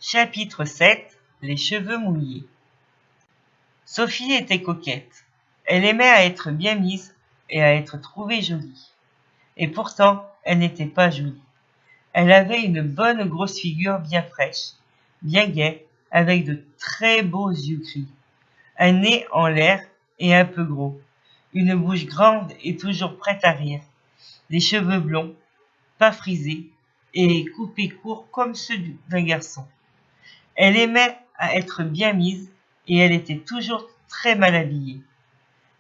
Chapitre 7. Les cheveux mouillés. Sophie était coquette. Elle aimait à être bien mise et à être trouvée jolie. Et pourtant, elle n'était pas jolie. Elle avait une bonne grosse figure bien fraîche, bien gaie, avec de très beaux yeux gris, un nez en l'air et un peu gros, une bouche grande et toujours prête à rire, des cheveux blonds, pas frisés et coupés courts comme ceux d'un garçon. Elle aimait à être bien mise et elle était toujours très mal habillée.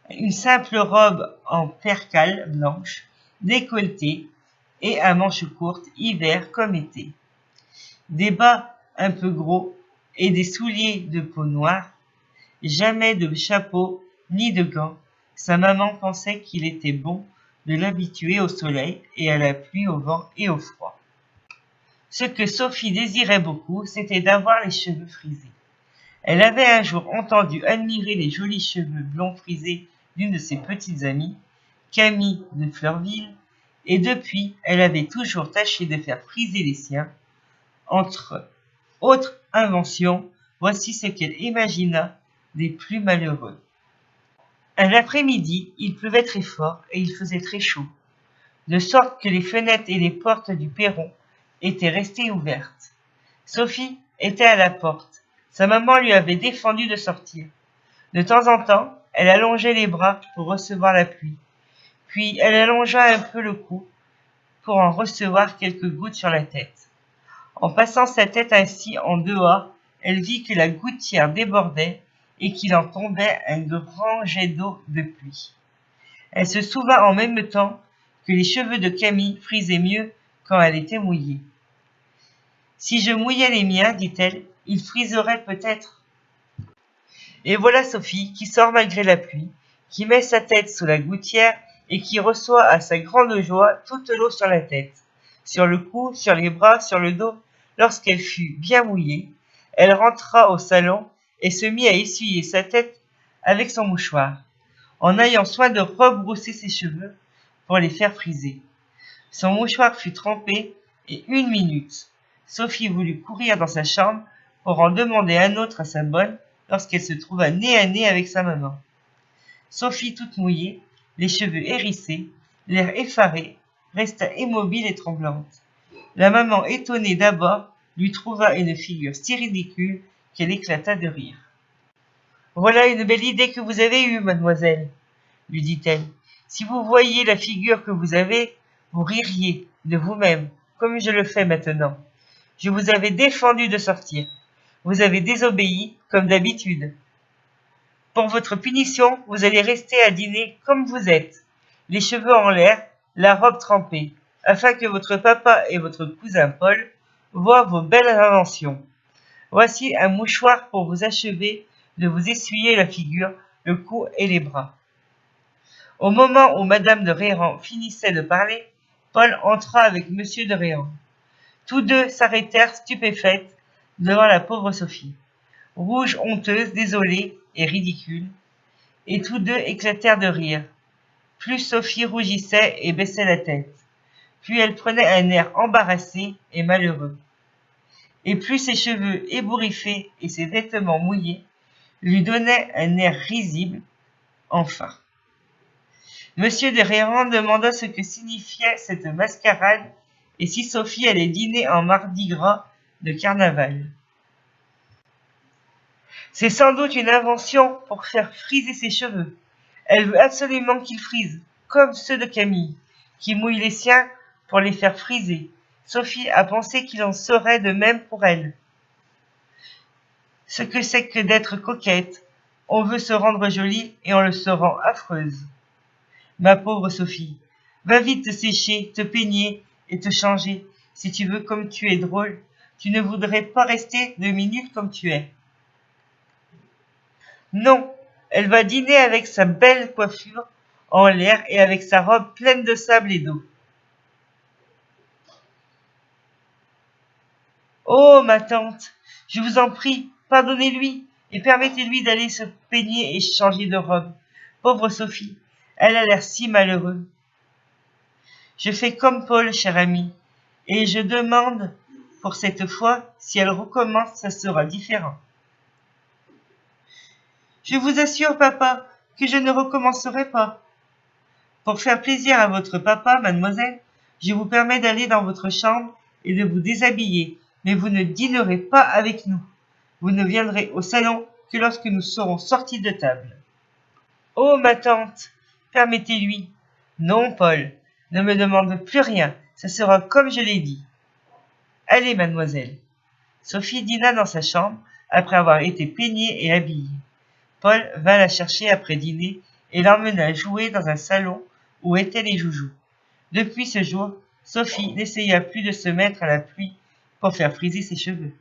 Une simple robe en percale blanche, décolletée et à manches courtes, hiver comme été. Des bas un peu gros et des souliers de peau noire. Jamais de chapeau ni de gants. Sa maman pensait qu'il était bon de l'habituer au soleil et à la pluie, au vent et au froid. Ce que Sophie désirait beaucoup, c'était d'avoir les cheveux frisés. Elle avait un jour entendu admirer les jolis cheveux blonds frisés d'une de ses petites amies, Camille de Fleurville, et depuis, elle avait toujours tâché de faire friser les siens. Entre autres inventions, voici ce qu'elle imagina des plus malheureux. Un après-midi, il pleuvait très fort et il faisait très chaud, de sorte que les fenêtres et les portes du perron étaient restées ouvertes. Sophie était à la porte. Sa maman lui avait défendu de sortir. De temps en temps, elle allongeait les bras pour recevoir la pluie. Puis elle allongea un peu le cou pour en recevoir quelques gouttes sur la tête. En passant sa tête ainsi en dehors, elle vit que la gouttière débordait et qu'il en tombait un grand jet d'eau de pluie. Elle se souvint en même temps que les cheveux de Camille frisaient mieux quand elle était mouillée. Si je mouillais les miens, dit-elle, ils friseraient peut-être. Et voilà Sophie qui sort malgré la pluie, qui met sa tête sous la gouttière et qui reçoit à sa grande joie toute l'eau sur la tête, sur le cou, sur les bras, sur le dos. Lorsqu'elle fut bien mouillée, elle rentra au salon et se mit à essuyer sa tête avec son mouchoir, en ayant soin de rebrousser ses cheveux pour les faire friser. Son mouchoir fut trempé et 1 minute. Sophie voulut courir dans sa chambre pour en demander un autre à sa bonne lorsqu'elle se trouva nez à nez avec sa maman. Sophie, toute mouillée, les cheveux hérissés, l'air effaré, resta immobile et tremblante. La maman, étonnée d'abord, lui trouva une figure si ridicule qu'elle éclata de rire. « Voilà une belle idée que vous avez eue, mademoiselle, » lui dit-elle. « Si vous voyiez la figure que vous avez, vous ririez de vous-même, comme je le fais maintenant. Je vous avais défendu de sortir. Vous avez désobéi, comme d'habitude. Pour votre punition, vous allez rester à dîner comme vous êtes, les cheveux en l'air, la robe trempée, afin que votre papa et votre cousin Paul voient vos belles inventions. Voici un mouchoir pour vous achever de vous essuyer la figure, le cou et les bras. » Au moment où Madame de Réan finissait de parler, Paul entra avec Monsieur de Réan. Tous deux s'arrêtèrent stupéfaites devant la pauvre Sophie, rouge, honteuse, désolée et ridicule, et tous deux éclatèrent de rire. Plus Sophie rougissait et baissait la tête, plus elle prenait un air embarrassé et malheureux, et plus ses cheveux ébouriffés et ses vêtements mouillés lui donnaient un air risible. Enfin, Monsieur de Réan demanda ce que signifiait cette mascarade et si Sophie allait dîner en mardi gras de carnaval. « C'est sans doute une invention pour faire friser ses cheveux. Elle veut absolument qu'ils frisent, comme ceux de Camille, qui mouille les siens pour les faire friser. Sophie a pensé qu'il en serait de même pour elle. Ce que c'est que d'être coquette. On veut se rendre jolie et on le se rend affreuse. Ma pauvre Sophie, va vite te sécher, te peigner et te changer. Si tu veux comme tu es drôle, tu ne voudrais pas rester 2 minutes comme tu es. » Non, elle va dîner avec sa belle coiffure en l'air et avec sa robe pleine de sable et d'eau. « Oh, ma tante, je vous en prie, pardonnez-lui et permettez-lui d'aller se peigner et changer de robe. Pauvre Sophie, elle a l'air si malheureuse. Je fais comme Paul, cher ami, et je demande pour cette fois, si elle recommence, ça sera différent. Je vous assure, papa, que je ne recommencerai pas. Pour faire plaisir à votre papa, mademoiselle, je vous permets d'aller dans votre chambre et de vous déshabiller, mais vous ne dînerez pas avec nous. Vous ne viendrez au salon que lorsque nous serons sortis de table. Oh, ma tante, permettez-lui. Non, Paul, ne me demande plus rien, ça sera comme je l'ai dit. Allez, mademoiselle. Sophie dîna dans sa chambre après avoir été peignée et habillée. Paul vint la chercher après dîner et l'emmena jouer dans un salon où étaient les joujoux. Depuis ce jour, Sophie n'essaya plus de se mettre à la pluie pour faire friser ses cheveux.